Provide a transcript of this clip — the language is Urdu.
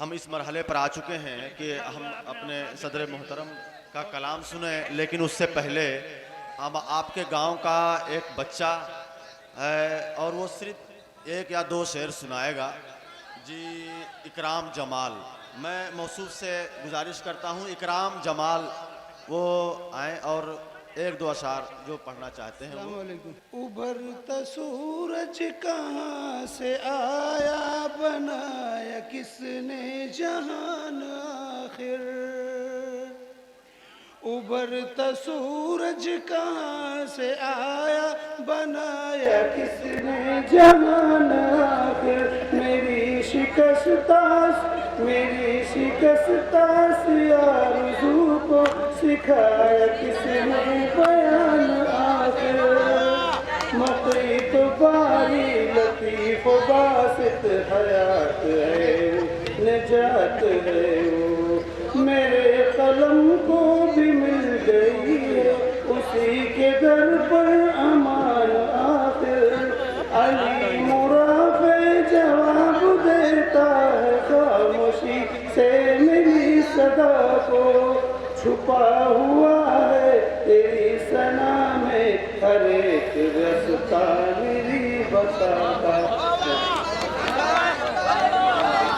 ہم اس مرحلے پر آ چکے ہیں کہ ہم اپنے صدر محترم کا کلام سنیں، لیکن اس سے پہلے ہم آپ کے گاؤں کا ایک بچہ ہے اور وہ صرف ایک یا دو شعر سنائے گا۔ جی اکرام جمال، میں موصوف سے گزارش کرتا ہوں اکرام جمال وہ آئیں اور ایک دو اشعار جو پڑھنا چاہتے ہیں السلام وہ۔ علیکم۔ ابھرتا سورج کہاں سے آیا، بنایا کس نے جہان آخر؟ ابھرتا سورج کہاں سے آیا، بنایا کس نے جہان آخر؟ میری شکست آرزو کو سکھایا کس نے بیان آخر؟ مقی تو باری لطیف و باسط حیات ہے، نجات ہے وہ میرے قلم کو بھی مل گئی ہے، اسی کے در پر امان آخر۔ علی مرافع جواب دیتا ہے خاموشی سے میری صدا کو، چھپا ہوا ہے تیری ثنا میں ہر ایک رستہ میری بتا کا۔